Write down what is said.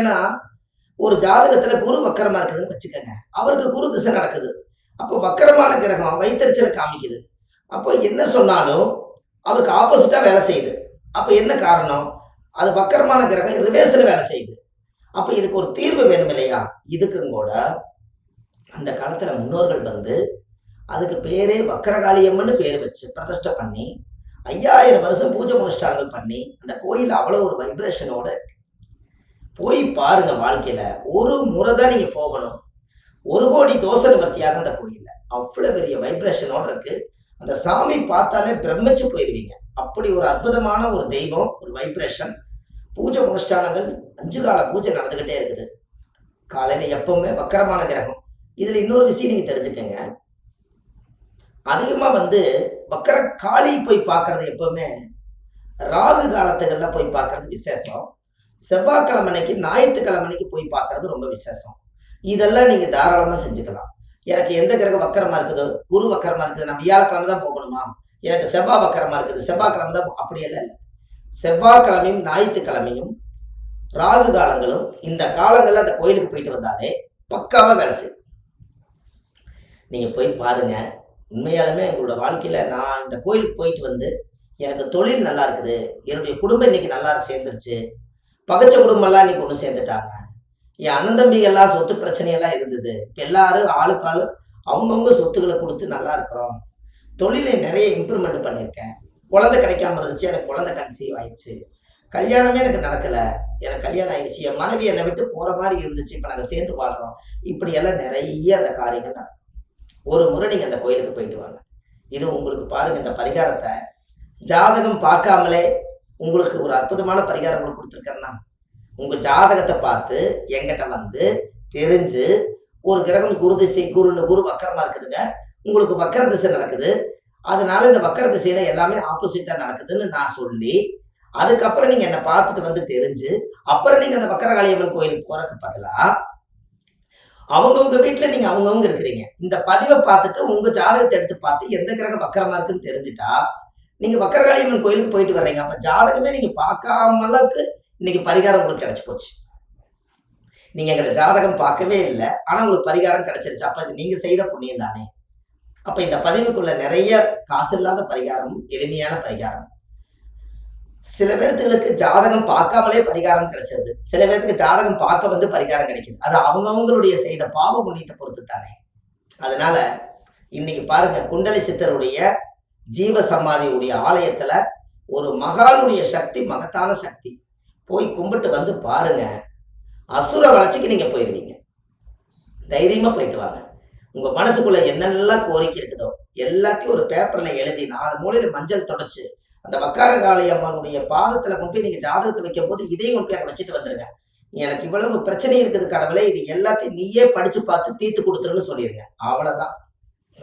ஏன்னா, ஒரு ஜாதகத்துல குரு வக்கரமா இருக்குதுன்னு வச்சுக்கங்க. அவருக்கு குரு திசை நடக்குது. அப்போ வக்கரமான கிரகம் வைத்தறிச்சல காமிக்குது. அப்போ என்ன சொன்னாலும் அவருக்கு ஆப்போசிட்டா வேலை செய்யுது. அப்ப என்ன காரணம்? அது வக்கரமான கிரகம் ரிவர்ஸ்ல வேலை செய்யுது. அப்ப இதுக்கு ஒரு தீர்வு வேணும் இல்லையா? இதுக்கும் கூட அந்த காலத்துல முன்னோர்கள் வந்து அதுக்கு பேரே வக்கரகாளியம்மன்னு பேரு வச்சு பிரதிஷ்டை பண்ணி 5000 வருஷம் பூஜை புனஸ்காரங்கள் பண்ணி அந்த கோயில் அவ்வளவு ஒரு வைப்ரேஷனோட இருக்கு. போய் பாருங்க வாழ்க்கையில. ஒரு முறை தான் நீங்க போகணும். 1 கோடி தோஷ நிவர்த்தியாக அந்த கோயில்ல. அவ்வளவு பெரிய வைப்ரேஷனோட இருக்கு. அந்த சாமி பார்த்தாலே பிரமிச்சு போயிருவீங்க. அப்படி ஒரு அற்புதமான ஒரு தெய்வம், ஒரு வைப்ரேஷன். பூஜை அனுஷ்டானங்கள் 5 கால பூஜை நடந்துகிட்டே இருக்குது. காலையில எப்பவுமே வக்கரமான கிரகம். இதுல இன்னொரு விஷயம் நீங்க தெரிஞ்சுக்கங்க. அதிகமா வந்து வக்கர காளி போய் பார்க்கறது எப்பவுமே ராகு காலத்துகள்ல போய் பார்க்கறது விசேஷம். செவ்வாய்க்கிழமை அன்னைக்கு, ஞாயிற்றுக்கிழமை அன்னைக்கு போய் பார்க்கறது ரொம்ப விசேஷம். இதெல்லாம் நீங்க தாராளமா செஞ்சுக்கலாம். எனக்கு எந்த கிரகம் வக்கரமா இருக்குதோ, குரு வக்கரமா இருக்குது, நான் வியாழக்கிழமை தான் போகணுமா? எனக்கு செவ்வாய் வக்கரமா இருக்குது, செவ்வாய்க்கிழமை தான் அப்படியெல்லாம் இல்லை. செவ்வாய்க்கிழமையும் ஞாயிற்றுக்கிழமையும் ராகு காலங்களும் இந்த காலங்கள்ல அந்த கோயிலுக்கு போயிட்டு வந்தாலே பக்காவா வேலை செய்யும். நீங்க போய் பாருங்க. உண்மையாலுமே எங்களோட வாழ்க்கையில நான் இந்த கோயிலுக்கு போயிட்டு வந்து எனக்கு தொழில் நல்லா இருக்குது, என்னுடைய குடும்பம் இன்னைக்கு நல்லா சேர்ந்துருச்சு, பகச்ச குடும்பம்லாம் இன்னைக்கு ஒன்று சேர்ந்துட்டாங்க, என் அண்ணன் தம்பிகள்லாம் சொத்து பிரச்சனையெல்லாம் இருந்தது, எல்லாரும் ஆளுக்கு ஆளு அவங்கவுங்க சொத்துக்களை கொடுத்து நல்லா இருக்கிறோம், தொழிலை நிறைய இம்ப்ரூவ்மெண்ட் பண்ணியிருக்கேன், குழந்தை கிடைக்காம இருந்துச்சு, எனக்கு குழந்தை கன்சீவ் ஆயிடுச்சு, கல்யாணமே எனக்கு நடக்கல, எனக்கு கல்யாணம் ஆயிடுச்சு, என் மனைவி என்னை விட்டு போற மாதிரி இருந்துச்சு, இப்ப நாங்க சேர்ந்து வாழ்றோம். இப்படி எல்லாம் நிறைய அந்த காரியங்கள் நடக்கும். ஒரு முறை நீங்க அந்த கோயிலுக்கு போயிட்டு வாங்க. இது உங்களுக்கு பாருங்க, இந்த பரிகாரத்தை ஜாதகம் பார்க்காமலே உங்களுக்கு ஒரு அற்புதமான பரிகாரம் உங்களுக்கு கொடுத்துருக்கேன்னா, உங்க ஜாதகத்தை பார்த்து என்கிட்ட வந்து தெரிஞ்சு ஒரு கிரகம் குரு திசை, குரு வக்கரமா இருக்குதுங்க, உங்களுக்கு வக்கர திசை நடக்குது, அதனால இந்த வக்கர திசையில எல்லாமே ஆப்போசிட்டா நடக்குதுன்னு நான் சொல்லி, அதுக்கப்புறம் நீங்க என்னை பார்த்துட்டு வந்து தெரிஞ்சு அப்புறம் நீங்க அந்த வக்கரகாளியம்மன் கோயிலுக்கு போறதுக்கு பதிலா அவங்கவுங்க வீட்டுல நீங்க அவங்கவுங்க இருக்கிறீங்க. இந்த பதிவை பார்த்துட்டு உங்க ஜாதகத்தை எடுத்து பார்த்து எந்த கிரகம் வக்கரமா இருக்குன்னு தெரிஞ்சுட்டா நீங்க வக்கரகாளியம்மன் கோயிலுக்கு போயிட்டு வர்றீங்க. அப்ப ஜாதகமே நீங்க பார்க்காமலுக்கு இன்னைக்கு பரிகாரம் உங்களுக்கு கிடைச்சு போச்சு. நீங்க எங்களோட ஜாதகம் பார்க்கவே இல்லை, ஆனா உங்களுக்கு பரிகாரம் கிடைச்சிருச்சு. அப்ப இது நீங்க செய்த புண்ணியம் தானே. அப்ப இந்த பதிவுக்குள்ள நிறைய காசு இல்லாத பரிகாரமும் எளிமையான பரிகாரம். சில பேர்த்துகளுக்கு ஜாதகம் பார்க்காமலே பரிகாரம் கிடைச்சிருது, சில பேர்த்துக்கு ஜாதகம் பார்க்க வந்து பரிகாரம் கிடைக்குது. அது அவங்கவுங்களுடைய செய்த பாவ புண்ணியத்தை பொறுத்து தானே. அதனால இன்னைக்கு பாருங்க, குண்டலி சித்தருடைய ஜீவ சமாதியுடைய ஆலயத்துல ஒரு மகானுடைய சக்தி, மகத்தான சக்தி. போய் கும்பிட்டு வந்து பாருங்க, அசுர வளர்ச்சிக்கு நீங்க போயிருவீங்க. தைரியமா போயிட்டு வாங்க. உங்க மனசுக்குள்ள என்னெல்லாம் கோரிக்கை இருக்குதோ எல்லாத்தையும் ஒரு பேப்பர்ல எழுதி 4 மூலையில மஞ்சள் தொடச்சு அந்த வக்காரகாளி அம்மனுடைய பாதத்துல கொண்டு போய் நீங்க ஜாதகத்தை வைக்கும் போது இதையும் கொண்டு போய் அங்க வச்சுட்டு வந்துருங்க. எனக்கு இவ்வளவு பிரச்சனை இருக்குது கடவுளே, இது எல்லாத்தையும் நீயே படிச்சு பார்த்து தீர்த்து கொடுத்துருன்னு சொல்லிருங்க. அவ்வளவுதான்.